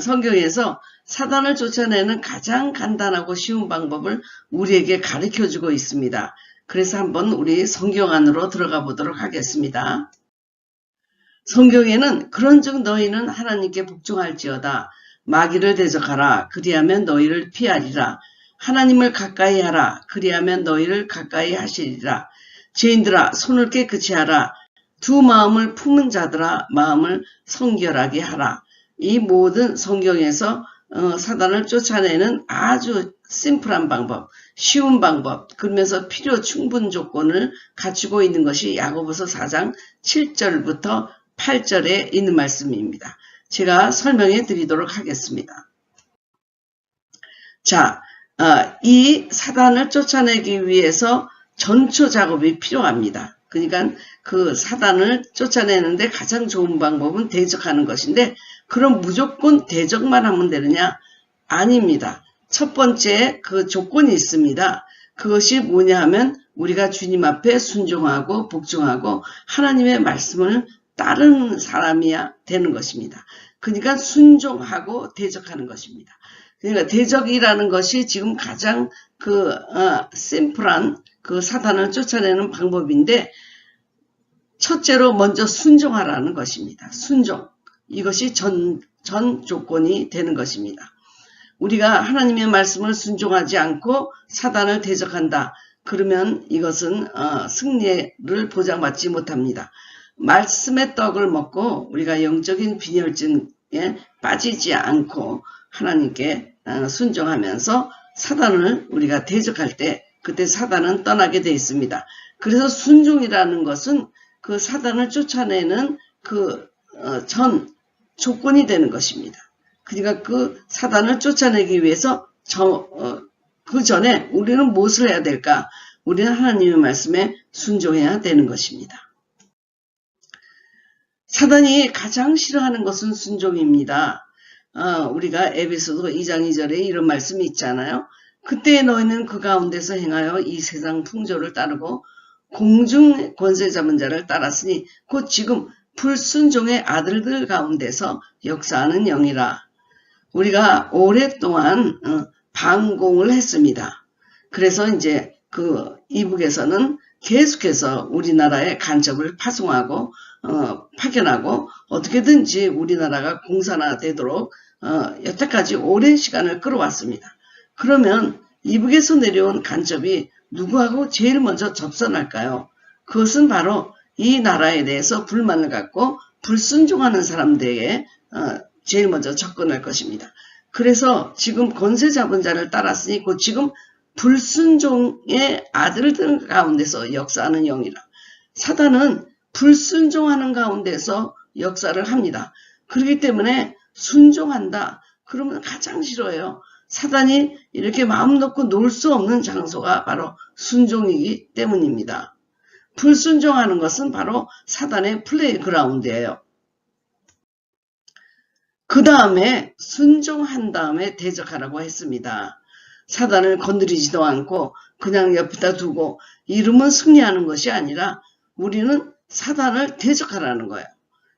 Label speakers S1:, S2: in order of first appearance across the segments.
S1: 성경에서 사단을 쫓아내는 가장 간단하고 쉬운 방법을 우리에게 가르쳐주고 있습니다. 그래서 한번 우리 성경 안으로 들어가 보도록 하겠습니다. 성경에는 그런즉 너희는 하나님께 복종할지어다. 마귀를 대적하라. 그리하면 너희를 피하리라. 하나님을 가까이 하라. 그리하면 너희를 가까이 하시리라. 죄인들아 손을 깨끗이 하라. 두 마음을 품은 자들아 마음을 성결하게 하라. 이 모든 성경에서 사단을 쫓아내는 아주 심플한 방법, 쉬운 방법, 그러면서 필요 충분 조건을 갖추고 있는 것이 야고보서 4장 7절부터 8절에 있는 말씀입니다. 제가 설명해 드리도록 하겠습니다. 자, 이 사단을 쫓아내기 위해서 전초 작업이 필요합니다. 그러니까 그 사단을 쫓아내는데 가장 좋은 방법은 대적하는 것인데 그럼 무조건 대적만 하면 되느냐? 아닙니다. 첫 번째 그 조건이 있습니다. 그것이 뭐냐 하면 우리가 주님 앞에 순종하고 복종하고 하나님의 말씀을 따르는 사람이야 되는 것입니다. 그러니까 순종하고 대적하는 것입니다. 그러니까 대적이라는 것이 지금 가장 심플한 그 사단을 쫓아내는 방법인데 첫째로 먼저 순종하라는 것입니다. 순종. 이것이 전 조건이 되는 것입니다. 우리가 하나님의 말씀을 순종하지 않고 사단을 대적한다. 그러면 이것은 승리를 보장받지 못합니다. 말씀의 떡을 먹고 우리가 영적인 빈혈증에 빠지지 않고 하나님께 순종하면서 사단을 우리가 대적할 때 그때 사단은 떠나게 되어 있습니다. 그래서 순종이라는 것은 그 사단을 쫓아내는 전 조건이 되는 것입니다. 그러니까 그 사단을 쫓아내기 위해서 그 전에 우리는 무엇을 해야 될까? 우리는 하나님의 말씀에 순종해야 되는 것입니다. 사단이 가장 싫어하는 것은 순종입니다. 우리가 에베소서 2장 2절에 이런 말씀이 있잖아요. 그때 너희는 그 가운데서 행하여 이 세상 풍조를 따르고 공중 권세 잡은 자를 따랐으니 곧 지금 불순종의 아들들 가운데서 역사하는 영이라. 우리가 오랫동안 반공을 했습니다. 그래서 이제 이북에서는 계속해서 우리나라에 간첩을 파송하고 파견하고 어떻게든지 우리나라가 공산화되도록 여태까지 오랜 시간을 끌어왔습니다. 그러면 이북에서 내려온 간첩이 누구하고 제일 먼저 접선할까요? 그것은 바로 이 나라에 대해서 불만을 갖고 불순종하는 사람들에게 제일 먼저 접근할 것입니다. 그래서 지금 권세 잡은 자를 따랐으니 곧 지금 불순종의 아들들 가운데서 역사하는 영이라. 사단은 불순종하는 가운데서 역사를 합니다. 그렇기 때문에 순종한다. 그러면 가장 싫어요. 사단이 이렇게 마음 놓고 놀 수 없는 장소가 바로 순종이기 때문입니다. 불순종하는 것은 바로 사단의 플레이그라운드예요. 그 다음에 순종한 다음에 대적하라고 했습니다. 사단을 건드리지도 않고 그냥 옆에다 두고 이러면 승리하는 것이 아니라 우리는 사단을 대적하라는 거예요.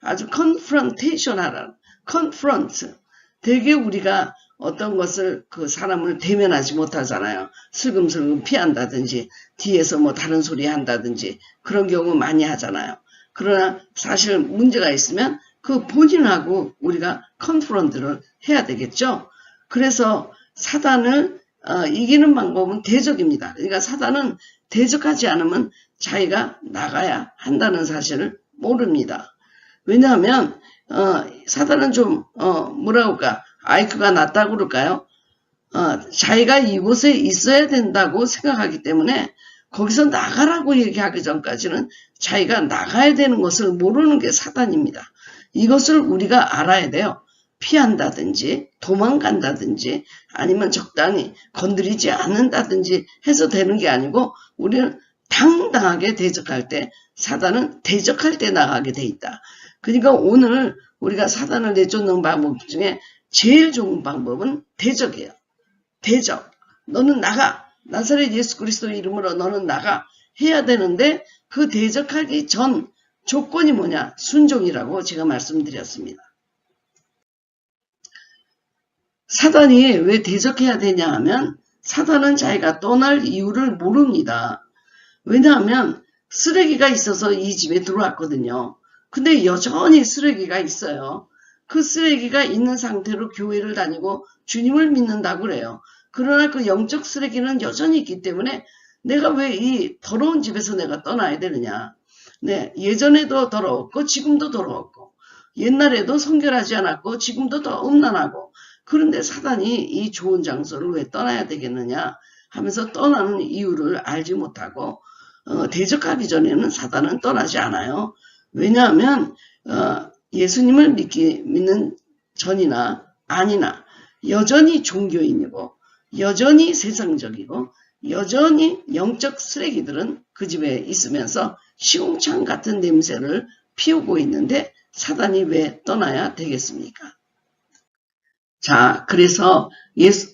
S1: 아주 confrontation 하라는, confront. 되게 우리가 어떤 것을 그 사람을 대면하지 못하잖아요. 슬금슬금 피한다든지 뒤에서 뭐 다른 소리 한다든지 그런 경우 많이 하잖아요. 그러나 사실 문제가 있으면 그 본인하고 우리가 컨프런트를 해야 되겠죠. 그래서 사단을 이기는 방법은 대적입니다. 그러니까 사단은 대적하지 않으면 자기가 나가야 한다는 사실을 모릅니다. 왜냐하면 사단은 좀 뭐라고 할까, IQ가 낮다고 그럴까요? 자기가 이곳에 있어야 된다고 생각하기 때문에 거기서 나가라고 얘기하기 전까지는 자기가 나가야 되는 것을 모르는 게 사단입니다. 이것을 우리가 알아야 돼요. 피한다든지 도망간다든지 아니면 적당히 건드리지 않는다든지 해서 되는 게 아니고 우리는 당당하게 대적할 때 사단은 대적할 때 나가게 돼 있다. 그러니까 오늘 우리가 사단을 내쫓는 방법 중에 제일 좋은 방법은 대적이에요. 대적. 너는 나가. 나사렛 예수 그리스도 이름으로 너는 나가. 해야 되는데 그 대적하기 전 조건이 뭐냐? 순종이라고 제가 말씀드렸습니다. 사단이 왜 대적해야 되냐 하면 사단은 자기가 떠날 이유를 모릅니다. 왜냐하면 쓰레기가 있어서 이 집에 들어왔거든요. 근데 여전히 쓰레기가 있어요. 그 쓰레기가 있는 상태로 교회를 다니고 주님을 믿는다고 그래요. 그러나 그 영적 쓰레기는 여전히 있기 때문에 내가 왜 이 더러운 집에서 내가 떠나야 되느냐. 네, 예전에도 더러웠고 지금도 더러웠고 옛날에도 성결하지 않았고 지금도 더 음란하고 그런데 사단이 이 좋은 장소를 왜 떠나야 되겠느냐 하면서 떠나는 이유를 알지 못하고 대적하기 전에는 사단은 떠나지 않아요. 왜냐하면 예수님을 믿는 전이나 아니나 여전히 종교인이고 여전히 세상적이고 여전히 영적 쓰레기들은 그 집에 있으면서 시궁창 같은 냄새를 피우고 있는데 사단이 왜 떠나야 되겠습니까? 자, 그래서 예수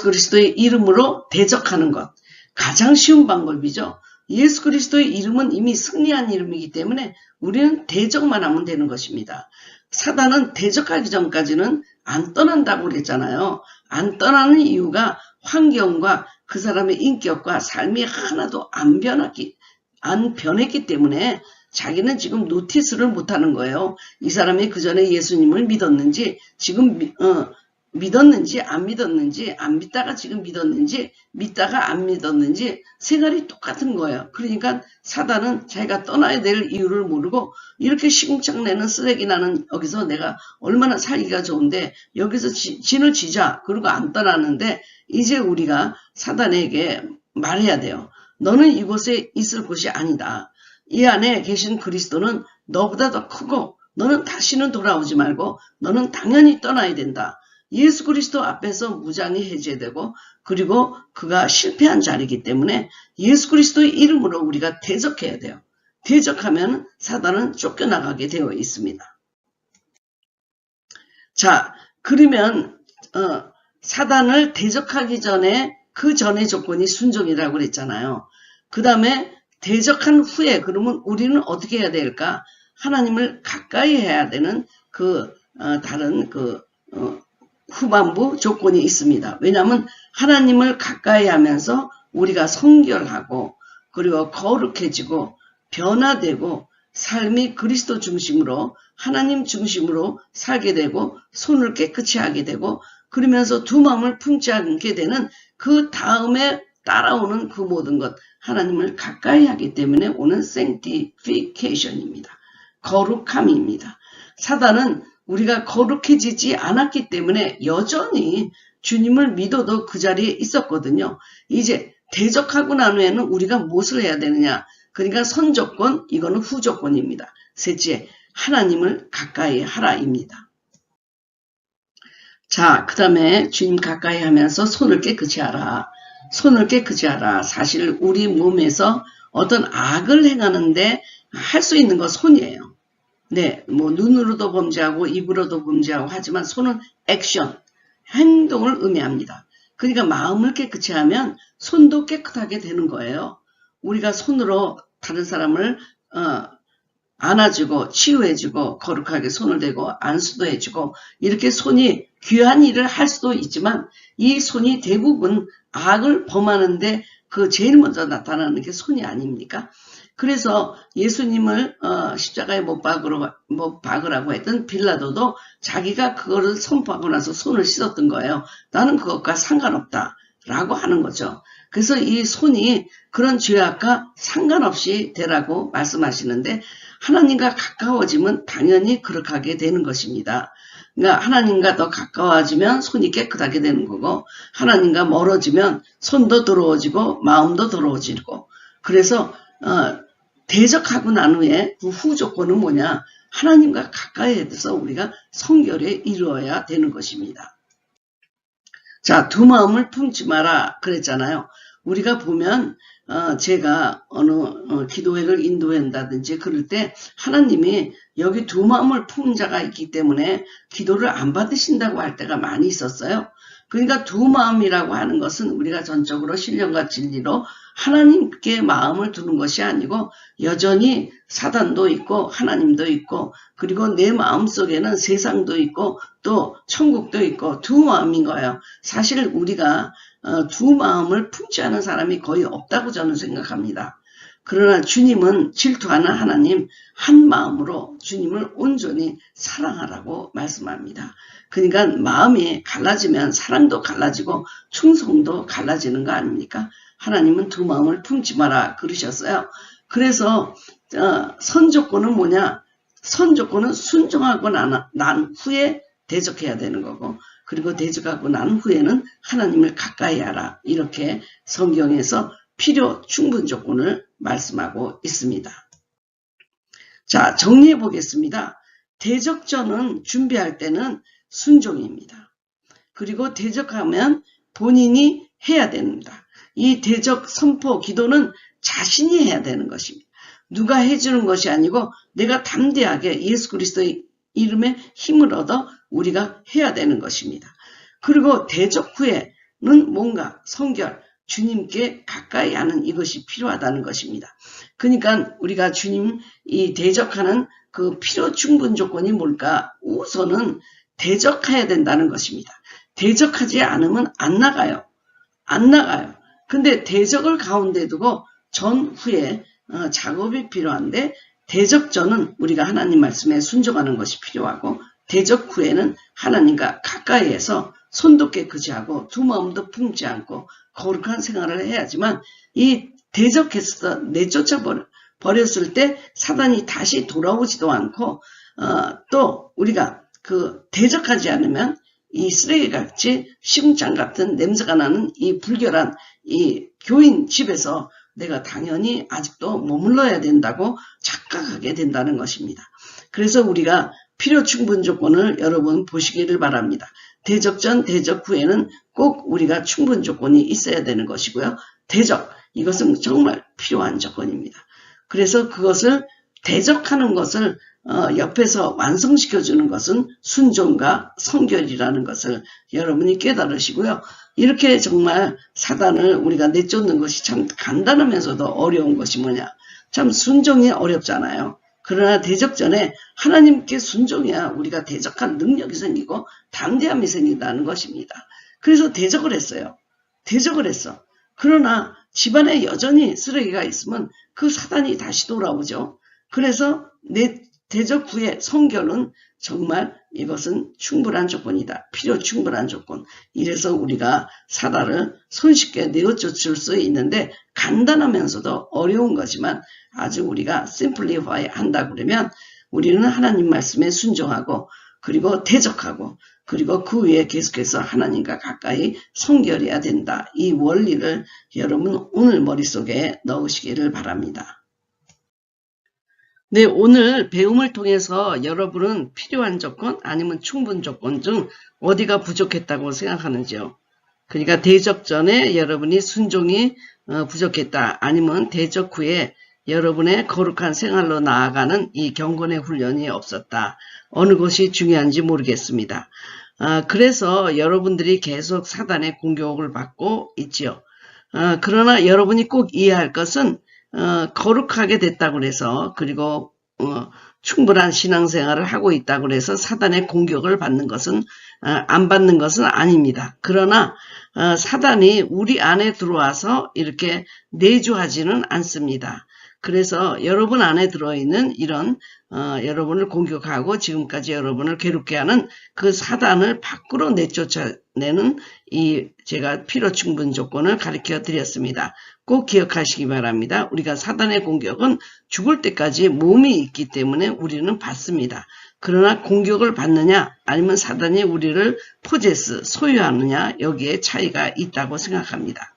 S1: 그리스도의 이름으로 대적하는 것 가장 쉬운 방법이죠. 예수 그리스도의 이름은 이미 승리한 이름이기 때문에 우리는 대적만 하면 되는 것입니다. 사단은 대적하기 전까지는 안 떠난다고 그랬잖아요. 안 떠나는 이유가 환경과 그 사람의 인격과 삶이 하나도 안 변했기 때문에 자기는 지금 노티스를 못하는 거예요. 이 사람이 그 전에 예수님을 믿었는지 지금 믿었는지 안 믿었는지 안 믿다가 지금 믿었는지 믿다가 안 믿었는지 생활이 똑같은 거예요. 그러니까 사단은 자기가 떠나야 될 이유를 모르고 이렇게 시궁창 내는 쓰레기 나는 여기서 내가 얼마나 살기가 좋은데 여기서 진을 지자 그러고 안 떠나는데 이제 우리가 사단에게 말해야 돼요. 너는 이곳에 있을 곳이 아니다. 이 안에 계신 그리스도는 너보다 더 크고 너는 다시는 돌아오지 말고 너는 당연히 떠나야 된다. 예수 그리스도 앞에서 무장이 해제되고 그리고 그가 실패한 자리이기 때문에 예수 그리스도의 이름으로 우리가 대적해야 돼요. 대적하면 사단은 쫓겨나가게 되어 있습니다. 자, 그러면 사단을 대적하기 전에 그 전의 조건이 순종이라고 그랬잖아요. 그 다음에 대적한 후에 그러면 우리는 어떻게 해야 될까? 하나님을 가까이 해야 되는 다른 후반부 조건이 있습니다. 왜냐하면 하나님을 가까이 하면서 우리가 성결하고 그리고 거룩해지고 변화되고 삶이 그리스도 중심으로 하나님 중심으로 살게 되고 손을 깨끗이 하게 되고 그러면서 두 마음을 품지 않게 되는 그 다음에 따라오는 그 모든 것 하나님을 가까이 하기 때문에 오는 sanctification입니다. 거룩함입니다. 사단은 우리가 거룩해지지 않았기 때문에 여전히 주님을 믿어도 그 자리에 있었거든요. 이제 대적하고 난 후에는 우리가 무엇을 해야 되느냐. 그러니까 선조건, 이거는 후조건입니다. 셋째, 하나님을 가까이 하라입니다. 자, 그 다음에 주님 가까이 하면서 손을 깨끗이 하라. 손을 깨끗이 하라. 사실 우리 몸에서 어떤 악을 행하는데 할 수 있는 건 손이에요. 네, 뭐 눈으로도 범죄하고 입으로도 범죄하고 하지만 손은 액션, 행동을 의미합니다. 그러니까 마음을 깨끗이 하면 손도 깨끗하게 되는 거예요. 우리가 손으로 다른 사람을 안아주고 치유해주고 거룩하게 손을 대고 안수도 해주고 이렇게 손이 귀한 일을 할 수도 있지만 이 손이 대부분 악을 범하는데 그 제일 먼저 나타나는 게 손이 아닙니까? 그래서 예수님을 십자가에 못 박으라고 했던 빌라도도 자기가 그거를 선포하고 나서 손을 씻었던 거예요. 나는 그것과 상관없다 라고 하는 거죠. 그래서 이 손이 그런 죄악과 상관없이 되라고 말씀하시는데 하나님과 가까워지면 당연히 그렇게 하게 되는 것입니다. 그러니까 하나님과 더 가까워지면 손이 깨끗하게 되는 거고 하나님과 멀어지면 손도 더러워지고 마음도 더러워지고 그래서 대적하고 난 후에 그 후조건은 뭐냐? 하나님과 가까이 해서 우리가 성결에 이루어야 되는 것입니다. 자, 두 마음을 품지 마라 그랬잖아요. 우리가 보면 제가 어느 기도회를 인도한다든지 그럴 때 하나님이 여기 두 마음을 품은 자가 있기 때문에 기도를 안 받으신다고 할 때가 많이 있었어요. 그러니까 두 마음이라고 하는 것은 우리가 전적으로 신령과 진리로 하나님께 마음을 두는 것이 아니고 여전히 사단도 있고 하나님도 있고 그리고 내 마음속에는 세상도 있고 또 천국도 있고 두 마음인 거예요. 사실 우리가 두 마음을 품지 않은 사람이 거의 없다고 저는 생각합니다. 그러나 주님은 질투하는 하나님 한 마음으로 주님을 온전히 사랑하라고 말씀합니다. 그러니까 마음이 갈라지면 사랑도 갈라지고 충성도 갈라지는 거 아닙니까? 하나님은 두 마음을 품지 마라 그러셨어요. 그래서 선조건은 뭐냐? 선조건은 순종하고 난 후에 대적해야 되는 거고 그리고 대적하고 난 후에는 하나님을 가까이 하라 이렇게 성경에서 필요 충분 조건을 말씀하고 있습니다. 자, 정리해 보겠습니다. 대적전은 준비할 때는 순종입니다. 그리고 대적하면 본인이 해야 됩니다. 이 대적 선포 기도는 자신이 해야 되는 것입니다. 누가 해주는 것이 아니고 내가 담대하게 예수 그리스도의 이름에 힘을 얻어 우리가 해야 되는 것입니다. 그리고 대적 후에는 뭔가 성결, 주님께 가까이 하는 이것이 필요하다는 것입니다. 그러니까 우리가 주님 이 대적하는 그 필요 충분 조건이 뭘까? 우선은 대적해야 된다는 것입니다. 대적하지 않으면 안 나가요. 안 나가요. 근데 대적을 가운데 두고 전후에 작업이 필요한데 대적전은 우리가 하나님 말씀에 순종하는 것이 필요하고 대적 후에는 하나님과 가까이에서 손도 깨끗이 하고 두 마음도 품지 않고 거룩한 생활을 해야지만 이 대적해서 내쫓아 버렸을 때 사단이 다시 돌아오지도 않고 또 우리가 그 대적하지 않으면 이 쓰레기같이 시궁창 같은 냄새가 나는 이 불결한 이 교인 집에서 내가 당연히 아직도 머물러야 된다고 착각하게 된다는 것입니다. 그래서 우리가 필요 충분 조건을 여러분 보시기를 바랍니다. 대적전, 대적 후에는 꼭 우리가 충분 조건이 있어야 되는 것이고요. 대적, 이것은 정말 필요한 조건입니다. 그래서 그것을 대적하는 것을 옆에서 완성시켜주는 것은 순종과 성결이라는 것을 여러분이 깨달으시고요. 이렇게 정말 사단을 우리가 내쫓는 것이 참 간단하면서도 어려운 것이 뭐냐. 참 순종이 어렵잖아요. 그러나 대적전에 하나님께 순종해야 우리가 대적할 능력이 생기고 담대함이 생긴다는 것입니다. 그래서 대적을 했어요. 대적을 했어. 그러나 집안에 여전히 쓰레기가 있으면 그 사단이 다시 돌아오죠. 그래서 내 대적 후에 성결은 정말 이것은 충분한 조건이다. 필요 충분한 조건. 이래서 우리가 사단을 손쉽게 내어쫓을 수 있는데 간단하면서도 어려운 거지만 아주 우리가 심플리파이 한다 그러면 우리는 하나님 말씀에 순종하고 그리고 대적하고 그리고 그 위에 계속해서 하나님과 가까이 성결해야 된다. 이 원리를 여러분 오늘 머릿속에 넣으시기를 바랍니다. 네, 오늘 배움을 통해서 여러분은 필요한 조건 아니면 충분 조건 중 어디가 부족했다고 생각하는지요? 그러니까 대적 전에 여러분이 순종이 부족했다. 아니면 대적 후에 여러분의 거룩한 생활로 나아가는 이 경건의 훈련이 없었다. 어느 것이 중요한지 모르겠습니다. 그래서 여러분들이 계속 사단의 공격을 받고 있지요. 그러나 여러분이 꼭 이해할 것은 거룩하게 됐다고 해서 그리고 충분한 신앙생활을 하고 있다고 해서 사단의 공격을 받는 것은 안 받는 것은 아닙니다. 그러나 사단이 우리 안에 들어와서 이렇게 내주하지는 않습니다. 그래서 여러분 안에 들어있는 이런 여러분을 공격하고 지금까지 여러분을 괴롭게 하는 그 사단을 밖으로 내쫓아내는 이 제가 필요 충분 조건을 가르쳐 드렸습니다. 꼭 기억하시기 바랍니다. 우리가 사단의 공격은 죽을 때까지 몸이 있기 때문에 우리는 받습니다. 그러나 공격을 받느냐 아니면 사단이 우리를 포제스 소유하느냐 여기에 차이가 있다고 생각합니다.